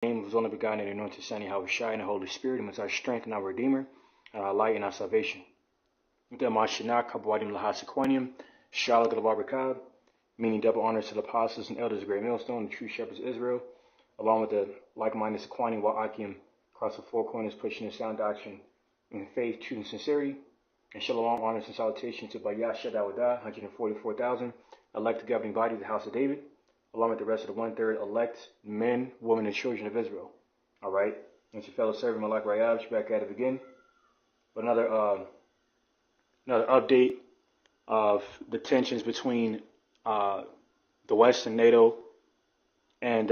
name of his only begotten and anointed Son, Yahushua, and the Holy Spirit, and our strength and our Redeemer, and our light and our salvation. Meaning double honors to the apostles and elders of Great Millstone, the true shepherds of Israel, along with the like-minded Sequanian Wa'akim across the four corners, pushing the sound doctrine in faith, truth, and sincerity. And shalom, honors, and salutation to Bayasha Dawadah, 144,000, elect the governing body of the house of David, along with the rest of the one-third elect men, women, and children of Israel. All right? And your fellow servant Malak Rayab, back at it again. But another update of the tensions between the West and NATO and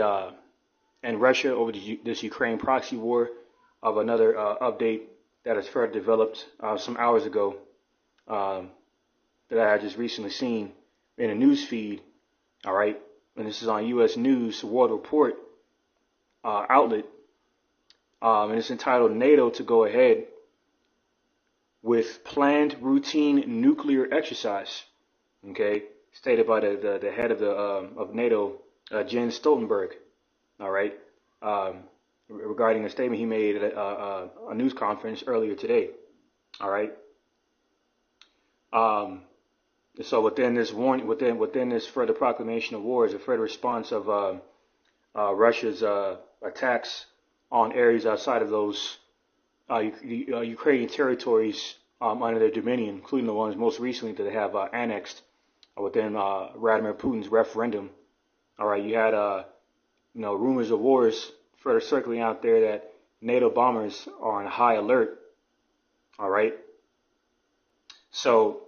Russia over this Ukraine proxy war. Of another update that has further developed some hours ago that I had just recently seen in a news feed. All right, and this is on U.S. News World Report outlet, and it's entitled "NATO to go ahead with planned routine nuclear exercise." Okay, stated by the head of NATO, Jens Stoltenberg. All right, regarding a statement he made at a news conference earlier today. All right. So within this warning, within this further proclamation of war, is a further response of Russia's attacks on areas outside of those Ukrainian territories under their dominion, including the ones most recently that they have annexed within Vladimir Putin's referendum. All right, you had rumors of wars further circling out there that NATO bombers are on high alert. All right, so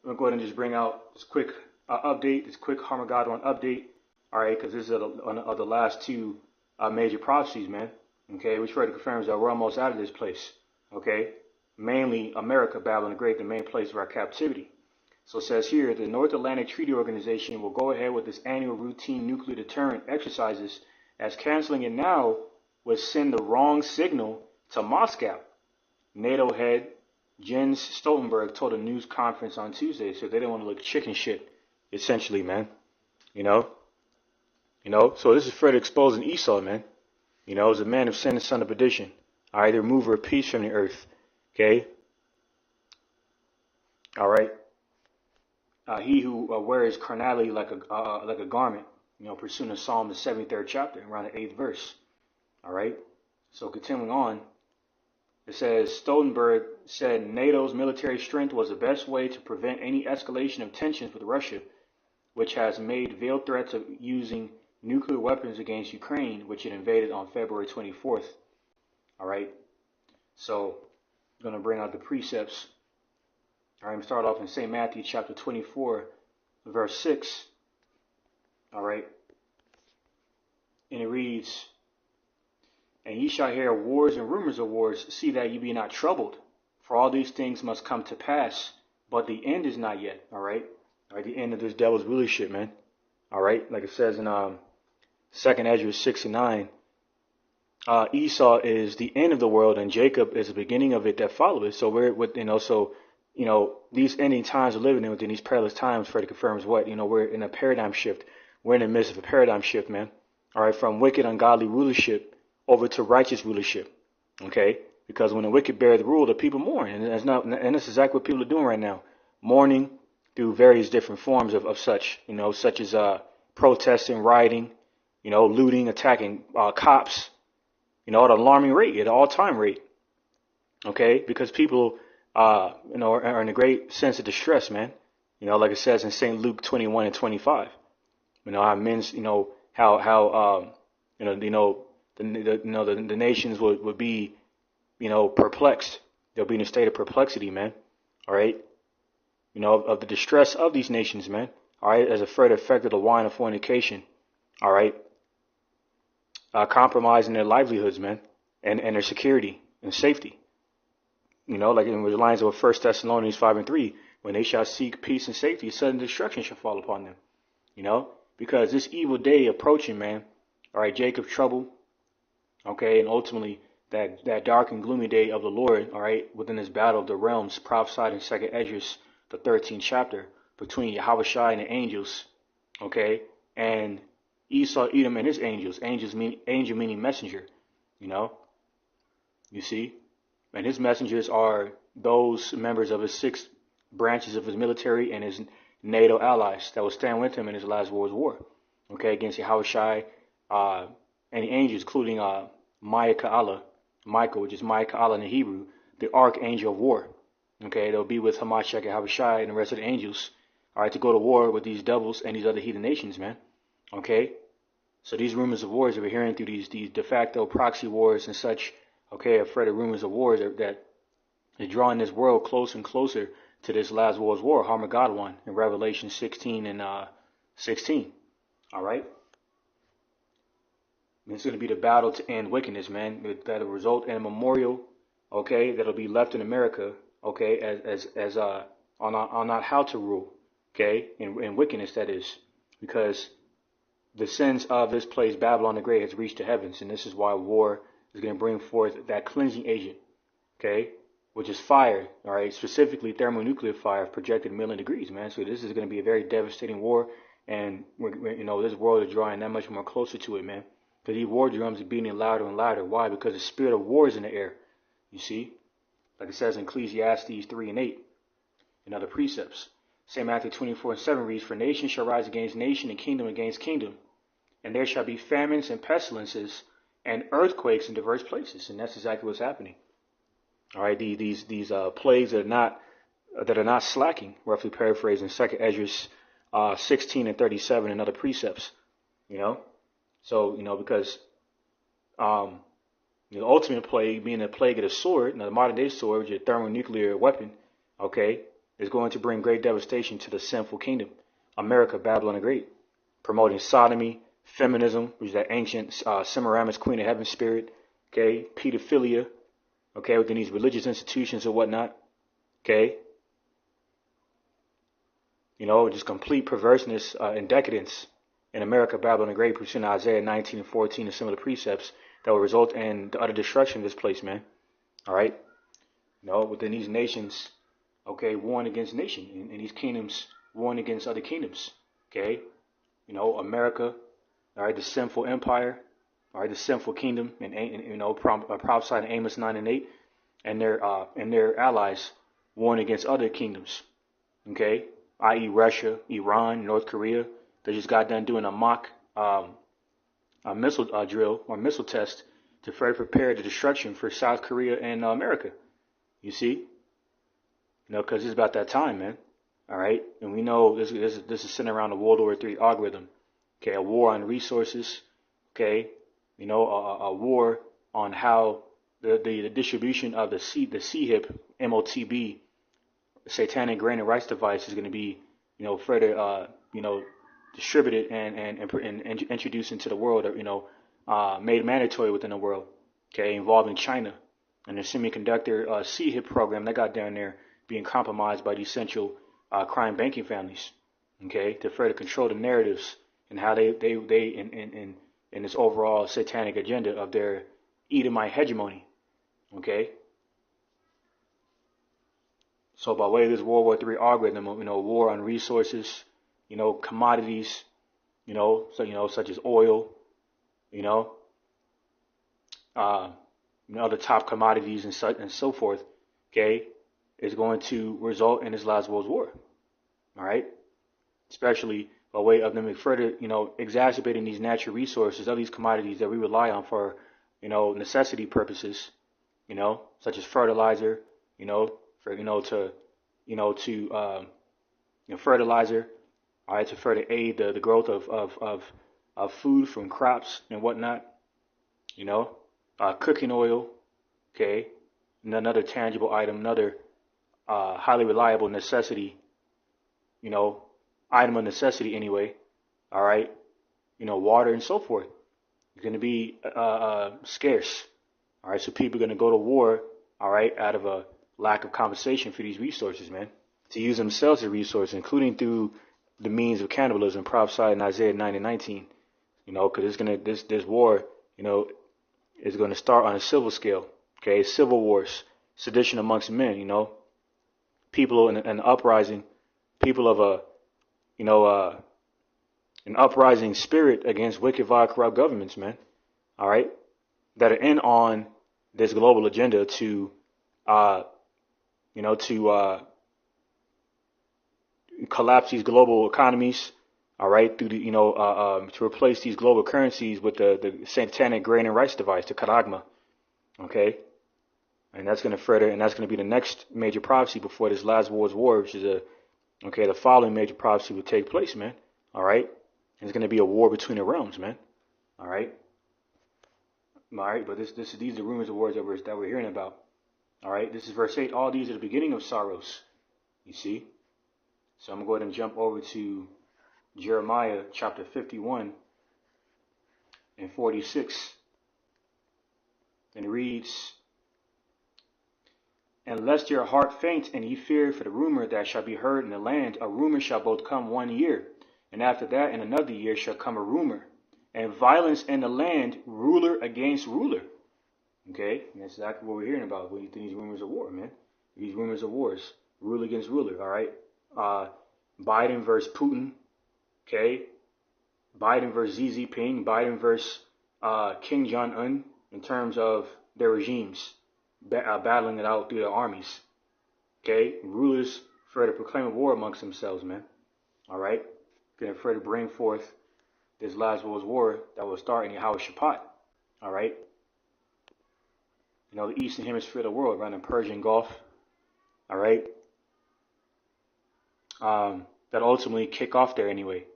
I'm going to go ahead and just bring out this quick update, this quick Harmageddon update. All right, because this is of the last two major prophecies, man. Okay, which further confirms that we're almost out of this place. Okay, mainly America, Babylon the Great, the main place of our captivity. So it says here, the North Atlantic Treaty Organization will go ahead with its annual routine nuclear deterrent exercises, as canceling it now would send the wrong signal to Moscow. NATO head Jens Stoltenberg told a news conference on Tuesday, so they didn't want to look chicken shit, essentially, man. So this is further exposing Esau, man. As a man of sin and son of perdition. All right, the remover of peace from the earth. Okay. All right. He who wears carnality like a garment, pursuing the Psalm, the 73rd chapter, around the 8th verse. All right. So continuing on, it says Stoltenberg said NATO's military strength was the best way to prevent any escalation of tensions with Russia, which has made veiled threats of using nuclear weapons against Ukraine, which it invaded on February 24th. All right. So I'm going to bring out the precepts. All right, I'm going to start off in St. Matthew chapter 24, verse 6. All right. And it reads, "And ye shall hear wars and rumors of wars. See that ye be not troubled. For all these things must come to pass. But the end is not yet." All right. All right. The end of this devil's rulership, man. All right. Like it says in 2nd Ezra 6 and 9. Esau is the end of the world, and Jacob is the beginning of it that follow it. So we're with, these ending times we're living in within these perilous times, Freddie confirms what? We're in a paradigm shift. We're in the midst of a paradigm shift, man. All right. From wicked, ungodly rulership over to righteous rulership. Okay. Because when the wicked bear the rule, the people mourn. And that's exactly what people are doing right now. Mourning through various different forms of such, such as protesting, rioting, looting, attacking cops, at an alarming rate, at an all-time rate. Okay, because people, are in a great sense of distress, man. Like it says in St. Luke 21 and 25. How men's, how the nations would be, perplexed. They'll be in a state of perplexity, man. All right. Of the distress of these nations, man. All right, as a further effect of the wine of fornication. All right. Compromising their livelihoods, man, and their security and safety. Like in the lines of 1 Thessalonians 5 and 3, when they shall seek peace and safety, sudden destruction shall fall upon them. Because this evil day approaching, man. All right, Jacob's trouble. Okay, and ultimately that dark and gloomy day of the Lord. All right, within this battle of the realms prophesied in 2nd Ezra, the 13th chapter, between Yahushua and the angels. Okay, and Esau, Edom, and his angels. Angel meaning messenger. You know, you see, and his messengers are those members of his 6 branches of his military and his NATO allies that will stand with him in his last world's war. Okay, against Yahushai, and the angels, including Michael, which is Michael in the Hebrew, the archangel of war. Okay, they'll be with Hamashiach and Yahushai and the rest of the angels. All right, to go to war with these devils and these other heathen nations, man. Okay, so these rumors of wars that we're hearing through these de facto proxy wars and such. Okay, a further rumors of wars that is drawing this world closer and closer to this last world's war, Armageddon, in Revelation 16 and 16. All right. And it's going to be the battle to end wickedness, man. That'll result in a memorial, okay, that'll be left in America, okay, as on how to rule, okay, in wickedness, that is, because the sins of this place, Babylon the Great, has reached the heavens, and this is why war is going to bring forth that cleansing agent, okay, which is fire, all right, specifically thermonuclear fire projected 1,000,000 degrees, man. So this is going to be a very devastating war, and this world is drawing that much more closer to it, man. Because these war drums are beating louder and louder. Why? Because the spirit of war is in the air. You see, like it says in Ecclesiastes 3 and 8, and other precepts. St. Matthew 24 and 7 reads, "For nation shall rise against nation, and kingdom against kingdom, and there shall be famines and pestilences and earthquakes in diverse places." And that's exactly what's happening. All right, these plagues that are not slacking. Roughly paraphrasing 2 Ezra 16 and 37 and other precepts. You know, so because the ultimate plague being the plague of the sword, the modern day sword, which is a thermonuclear weapon, okay, is going to bring great devastation to the sinful kingdom, America, Babylon the Great, promoting sodomy, feminism, which is that ancient Semiramis, Queen of Heaven spirit, okay, pedophilia, okay, within these religious institutions and whatnot, okay, just complete perverseness and decadence in America, Babylon the Great, pursuing Isaiah 19 and 14 and similar precepts that will result in the utter destruction of this place, man. All right, within these nations, okay, warring against nation, and these kingdoms warring against other kingdoms, okay, America, all right, the sinful empire, all right, the sinful kingdom, and prophesied in Amos 9 and 8, and their allies warring against other kingdoms, okay, i.e. Russia, Iran, North Korea. They just got done doing a mock missile drill or missile test to further prepare the destruction for South Korea and America. You see, because it's about that time, man. All right, and we know this is centered around the World War III algorithm. Okay, a war on resources. Okay, a war on how the distribution of the CHIP MOTB, satanic grain and rice device, is going to be further distributed and introduced into the world, or made mandatory within the world. Okay, involving China and the semiconductor CHIP program that got down there being compromised by these central crime banking families. Okay, to further control the narratives and how they in this overall satanic agenda of their Edomite hegemony. Okay. So by way of this World War III algorithm, war on resources, commodities, such as oil, other top commodities and so forth, okay, is going to result in this last world's war. All right, especially by way of them further, exacerbating these natural resources of these commodities that we rely on for, necessity purposes, such as fertilizer, fertilizer, all right, to further aid the growth of food from crops and whatnot, cooking oil, okay, and another tangible item, another highly reliable necessity, item of necessity anyway, all right, water and so forth. It's going to be scarce, all right, so people are going to go to war, all right, out of a lack of compensation for these resources, man, to use themselves as a resource, including through the means of cannibalism prophesied in Isaiah 9 and 19, because this war, is going to start on a civil scale, okay, civil wars, sedition amongst men, people in an uprising, people of an uprising spirit against wicked, vile, corrupt governments, man. All right, that are in on this global agenda to, collapse these global economies. All right, through the, to replace these global currencies with the satanic grain and rice device, the karagma. Okay, and that's going to further, and that's going to be the next major prophecy before this last world's war, which is the following major prophecy will take place, man. All right, and it's going to be a war between the realms, man. All right. All right, but these are rumors of wars that we're hearing about. All right, this is verse 8. All these are the beginning of sorrows. You see? So I'm going to go ahead and jump over to Jeremiah chapter 51 and 46. And it reads, "And lest your heart faint, and ye fear for the rumor that shall be heard in the land, a rumor shall both come 1 year, and after that in another year shall come a rumor, and violence in the land, ruler against ruler." Okay, and that's exactly what we're hearing about. These rumors of war, man. These rumors of wars, ruler against ruler. All right, Biden versus Putin. Okay, Biden versus Xi Jinping. Biden versus Kim Jong-un in terms of their regimes, battling it out through their armies. Okay, rulers further proclaim a war amongst themselves, man. All right, going to further bring forth this last world's war that will start in Yahweh Shaphat. All right. The eastern hemisphere of the world, around the Persian Gulf. All right. That ultimately kick off there anyway.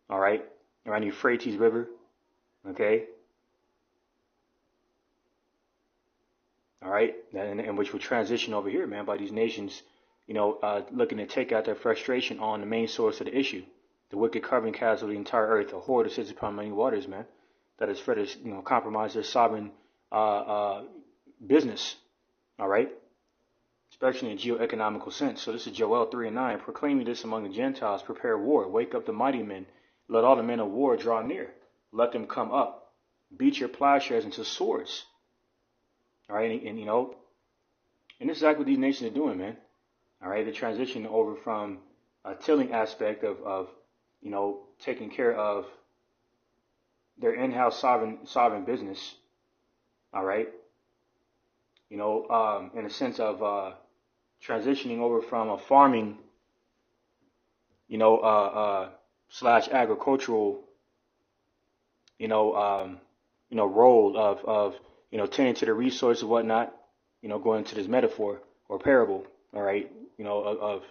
All right. Around the Euphrates River. Okay. All right. And which will transition over here, man, by these nations, looking to take out their frustration on the main source of the issue. The wicked carbon cast of the entire earth, a whore that sits upon many waters, man. That has further, compromised their sovereign business. All right, especially in a geoeconomical sense. So this is Joel 3 and 9, proclaiming this among the Gentiles: "Prepare war, wake up the mighty men, let all the men of war draw near, let them come up, beat your plowshares into swords." All right, and this is exactly what these nations are doing, man. All right, they're transitioning over from a tilling aspect of taking care of their in-house sovereign business. All right. In a sense of transitioning over from a farming, slash agricultural, role of tending to the resources and whatnot, going into this metaphor or parable, all right, of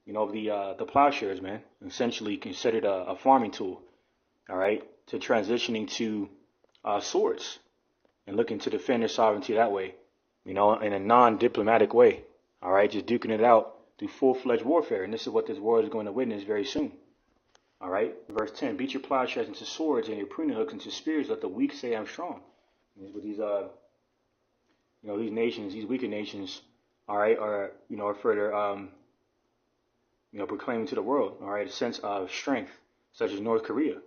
the plowshares, man, essentially considered a farming tool, all right, to transitioning to swords and looking to defend their sovereignty that way. In a non-diplomatic way, all right, just duking it out through full-fledged warfare. And this is what this world is going to witness very soon. All right, verse 10, "Beat your plowshares into swords and your pruning hooks into spears. Let the weak say, I'm strong." And this is what these nations, these weaker nations, all right, are further, proclaiming to the world, all right, a sense of strength, such as North Korea,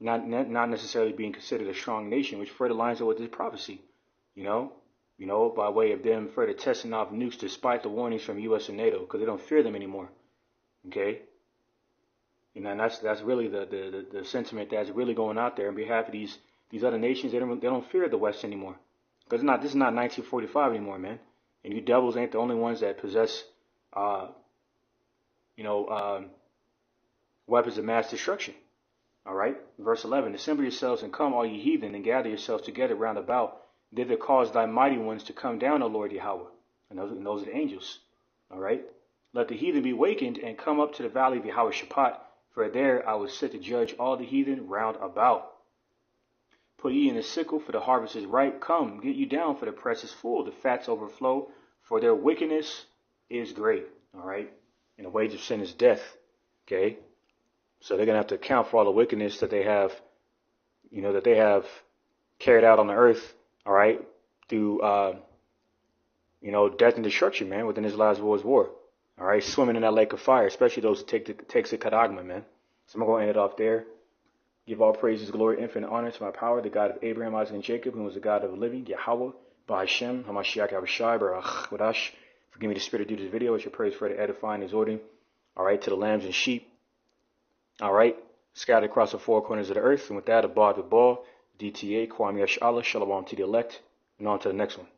not necessarily being considered a strong nation, which further lines up with this prophecy, by way of them further testing off nukes despite the warnings from U.S. and NATO, because they don't fear them anymore. Okay, and that's really the sentiment that's really going out there on behalf of these other nations. They don't fear the West anymore, because this is not 1945 anymore, man. And you devils ain't the only ones that possess, weapons of mass destruction. All right, verse 11, "Assemble yourselves and come, all ye heathen, and gather yourselves together round about. Thither cause thy mighty ones to come down, O Lord Yahweh." And those are the angels. All right. "Let the heathen be wakened and come up to the valley of Yahweh Shaphat, for there I will sit to judge all the heathen round about. Put ye in the sickle, for the harvest is ripe. Come, get you down, for the press is full, the fats overflow, for their wickedness is great." All right. And the wage of sin is death. Okay. So they're going to have to account for all the wickedness that they have, carried out on the earth. All right, through death and destruction, man, within this last world's war. All right, swimming in that lake of fire, especially those who takes the kadagma, man. So I'm gonna end it off there. Give all praises, glory, infinite honor to my power, the God of Abraham, Isaac, and Jacob, who was the God of the living, Yahweh, Ba'Hashem, Hamashiach, Abishai, Barach, Wadash. Forgive me the spirit to do this video. It's your praise for the edifying, exhorting. All right, to the lambs and sheep. All right, scattered across the four corners of the earth. And with that, abad the ball, DTA, Kwame Yashala, Shalom to the elect, and on to the next one.